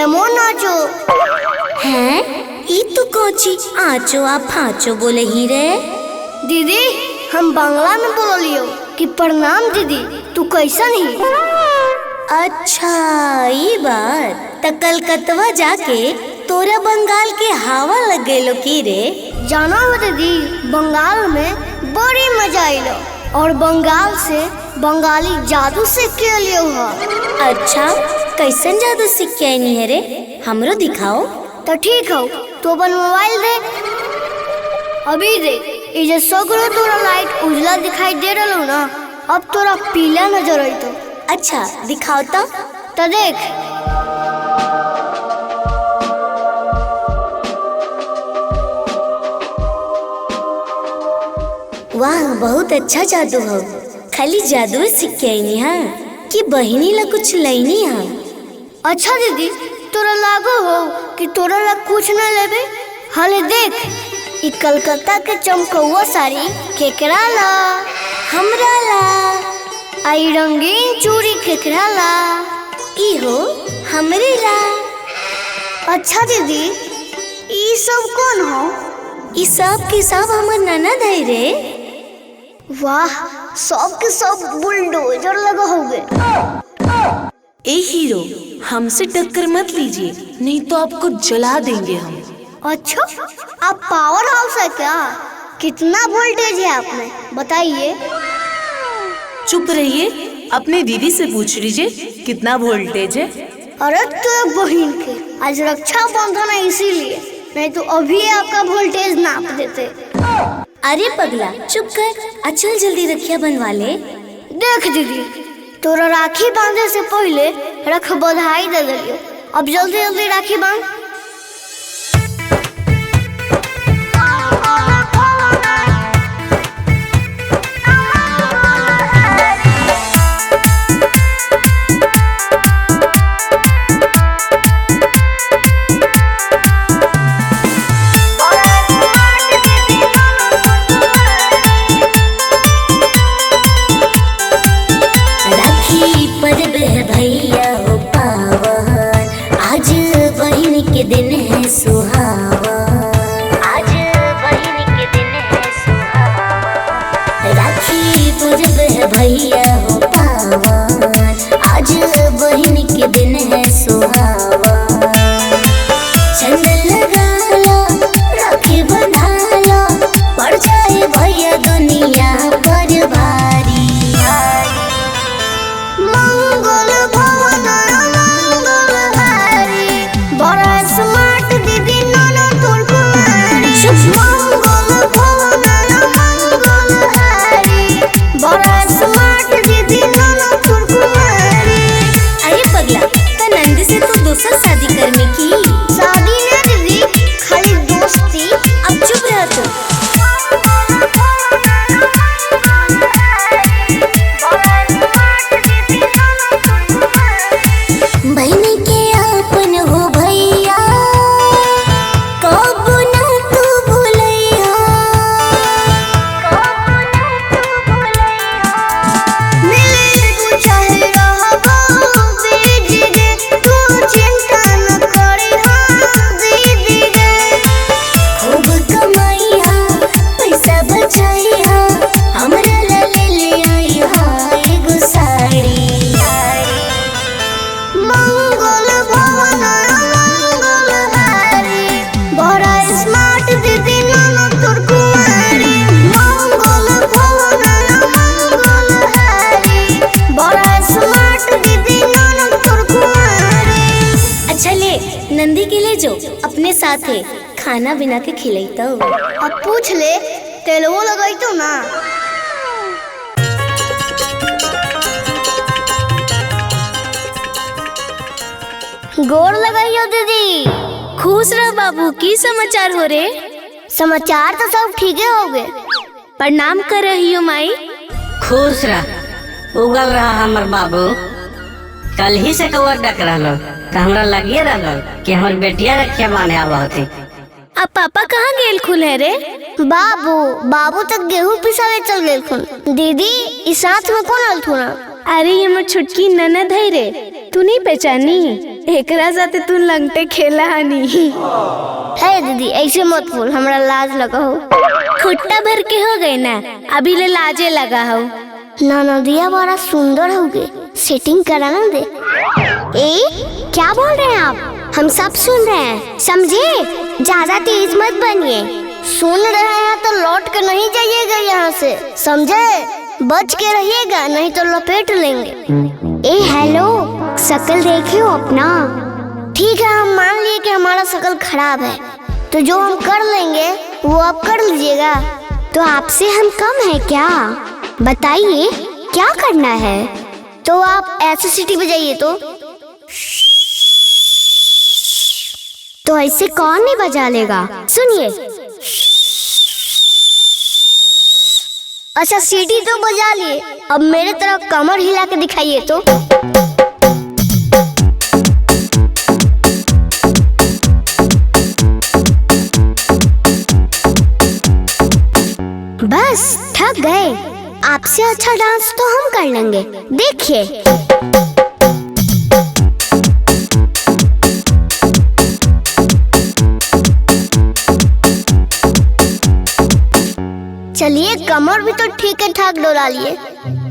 एमो नाचो हैं ई तो कोची आचो आ फाचो बोले ही रे। दीदी हम बांग्ला में बोल लियो कि प्रणाम दीदी, तू कैसन ही? अच्छा ये बात त कलकत्ता जाके तोरा बंगाल के हवा लग गए की रे। जाना हो दीदी, बंगाल में बड़ी मजा आइलो और बंगाल से बंगाली जादू सीख के लियो हो। अच्छा कैसन जादू सीख के आई है रे, हमरो दिखाओ। तो ठीक हो, तो अपन मोबाइल दे। अभी दे, ये सगरो तोरा लाइट उजला दिखाई दे रहा ना, अब तोरा पीला नजर आई तो। अच्छा दिखाओ तो देख। वाह बहुत अच्छा जादू हो। खाली जादू सीख के आई हाँ कि बहिनी ला कुछ लईनी हाँ। अच्छा दीदी, तोरा लागो हो कि तोरा ला कुछ न लेबे। हले देख, ई कलकत्ता के चमकौआ साड़ी केकरा ला? हमरा ला। आई रंगीन चूड़ी केकरा ला? ई हो हमरे ला। अच्छा दीदी, ई सब कौन हो? ई सब के सब हमर ननद है रे। वाह, सब के सब बुलडोजर लगा होगे। ए हीरो, हमसे टक्कर मत लीजिए, नहीं तो आपको जला देंगे हम। अच्छा, आप पावर हाउस है क्या? कितना वोल्टेज है आप में, बताइए। चुप रहिए, अपने दीदी से पूछ लीजिए कितना वोल्टेज है। अरे तो बहन के आज रक्षा बंधन है इसीलिए, नहीं तो अभी आपका वोल्टेज नाप देते। अरे पगला चुप कर, चल जल्दी रखिया बनवा ले। देख दीदी, तोरा राखी बांधे से पहले रख बधाई दे दियो। अब जल्दी जल्दी राखी बांध। भैया हो पावन, आज बहिन के दिन है सुहावन। आज बहिन के दिन है सुहावन। राखी पूजब है भैया हो पावन, आज बहिन के दिन है सुहावन। चंदन लगा लो, राखी बंधा लो, पड़ जाए भैया दुनिया पर भारी। दूसरा शादी करने की? शादी नहीं दीदी, खाली दोस्ती। अब चुप रह तू। बहन के आपन हो भैया, कब ना तू भूलैया। मिले तू चाहे रहबो बीजी रे, तू चिंता न करी हाँ दीदी रे। खूब कमाइया, पैसा बचाइया, हमरा ला ले आई हाँ एगो साड़ी। मंगल भवन मंगल हारी, बड़ा स्मार्ट दीदी ननद तोर कुमारी। मंगल भवन मंगल हारी, बड़ा स्मार्ट दीदी ननद तोर कुमारी। अच्छा ले, नंदी के ले जो अपने साथ है, खाना बिना के खिलाई तो। अब पूछ ले, तेलवो लगाई तो ना। गोर लगाइयो दीदी। खुश रह बाबू, की समाचार हो रे? समाचार तो सब ठीक हो गए। प्रणाम कर रही हो माई। खुश रह, उगल रहा हमर बाबू। कल ही से कौआ डक रहा तो हमरा लगिए रहा कि हमर बेटिया रखिया माने आवा होती। अब पापा कहाँ गेल खुल है रे? बाबू तक गेहूं पिसावे चल गेल खुन। दीदी इस साथ में कौन आल थुना? अरे ये हमर छुटकी ननद है रे, तू नहीं पहचानी? एकरा साथे तू लंगटे खेला हनी। है दीदी ऐसे मत बोल, हमरा लाज लगा हो। खुट्टा भर के हो गए ना, अभी ले लाजे लगा हो। ननदिया बड़ा सुंदर होगे, सेटिंग कराना दे। क्या बोल रहे हैं आप? हम सब सुन रहे हैं, समझे? ज्यादा तेज मत बनिए। सुन रहे हैं तो लौट के नहीं जाइएगा यहाँ से, समझे? बच के रहिएगा, नहीं तो लपेट लेंगे। हेलो, शक्ल देखियो अपना। ठीक है, हम मान लिए कि हमारा शक्ल खराब है, तो जो हम कर लेंगे वो आप कर लीजिएगा। तो आपसे हम कम है क्या? बताइए क्या करना है? तो आप ऐसे सीटी बजाइए। तो ऐसे कौन नहीं बजा लेगा? सुनिए। अच्छा सीटी तो बजा लिए, अब मेरे तरफ कमर हिला के दिखाइए तो। बस थक गए? आपसे अच्छा डांस तो हम कर लेंगे, देखिए। चलिए, कमर भी तो ठीक है ठाक डोला लिए,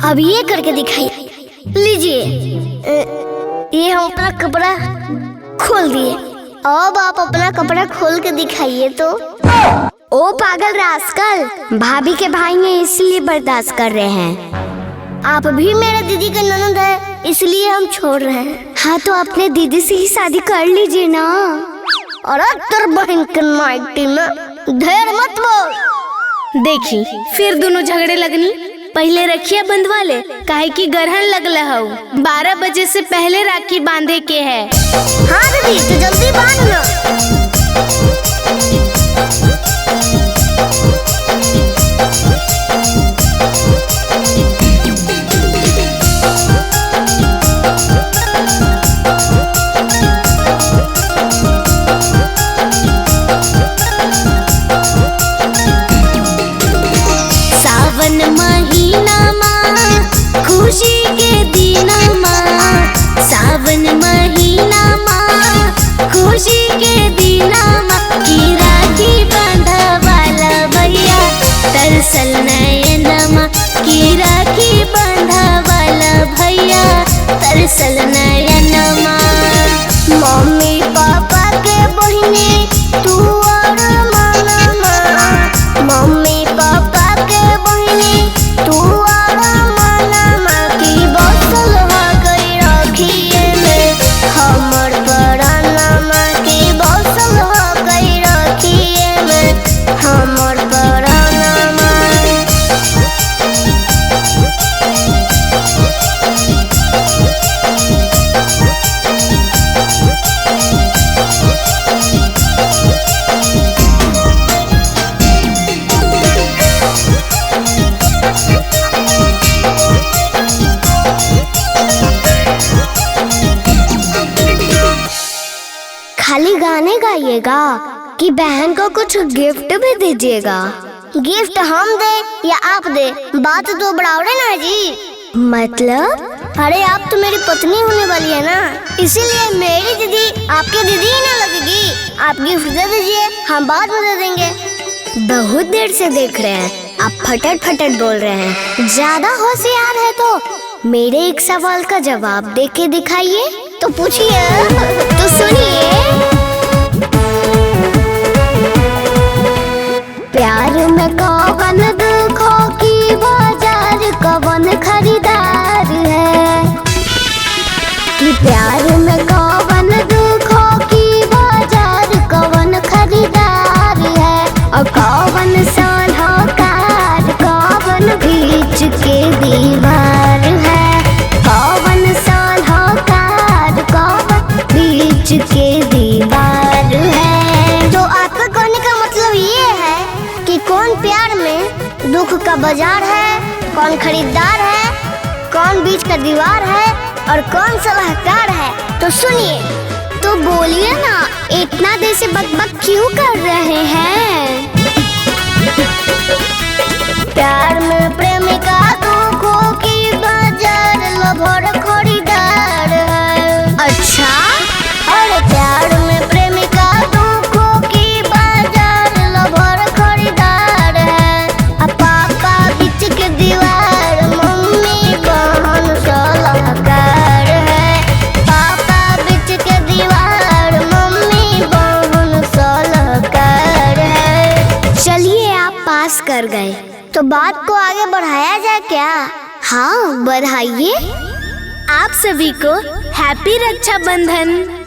अब ये करके दिखाइए। लीजिए, ये हम अपना कपड़ा खोल दिए, अब आप अपना कपड़ा खोल के दिखाइए तो। ओ पागल रास्कल, भाभी के भाई ने इसलिए बर्दाश्त कर रहे हैं। आप भी मेरे दीदी के ननद है, इसलिए हम छोड़ रहे हैं। हाँ तो अपने दीदी से ही शादी कर लीजिए ना। और तेरे बहन के नाइटी में ढेर मत बोल। देखी फिर दोनों झगड़े लगनी। पहले रखिया बंधवा ले, काहे की गरहन लगला हो। 12 बजे से पहले राखी बांधे के है। हाँ दीदी, तो जल्दी बांध लो। सावन महीना माँ खुशी के दीना माँ, सावन महीना माँ खुशी के दीना माँ, की राखी बांधा वाला भैया तरसल नयनमा, की राखी बांधा वाला भैया तरसल नयनमा। मम्मी पापा के बहिनी तू और मामा, मम्मी पापा के बहिनी तू और मामा, की बसल हो गई राखिए में हमर परानमा, की बसल हो गई राखिए में हमर परानमा। खाली गाने गाइएगा कि बहन को कुछ गिफ्ट भी दीजिएगा? गिफ्ट हम दे या आप दे, बात तो बराबर ना जी। मतलब? अरे आप तो मेरी पत्नी होने वाली है ना, इसीलिए मेरी दीदी आपकी दीदी ही ना लगेगी। आप गिफ्ट दे दीजिए, हम बाद में दे देंगे। बहुत देर से देख रहे हैं आप फटट फटट बोल रहे हैं। ज्यादा होशियार है तो मेरे एक सवाल का जवाब दे के दिखाइए। तो पूछिए। तो सुनिए। प्यार में कौन दुखों की बाजार, कौन खरीदार है? कि प्यार में कौन दुखों की बाजार, कौन खरीदार है? और कौन सलाहकार, कौन बीच के दीवार है? कौन सलाहकार, कौन बीच के दीवार है? तो आपका कहने का मतलब ये है कि कौन प्यार में दुख का बाजार है, कौन खरीदार है, कौन बीच का दीवार है और कौन सलाहकार है। तो सुनिए। तो बोलिए ना, इतना देर से बकबक क्यों कर रहे हैं? प्यार में प्रेमिका दुखों की बाजार, लभर खरीदार है। अच्छा तो बात को आगे बढ़ाया जाए क्या? हाँ बढ़ाइए। आप सभी को हैप्पी रक्षाबंधन।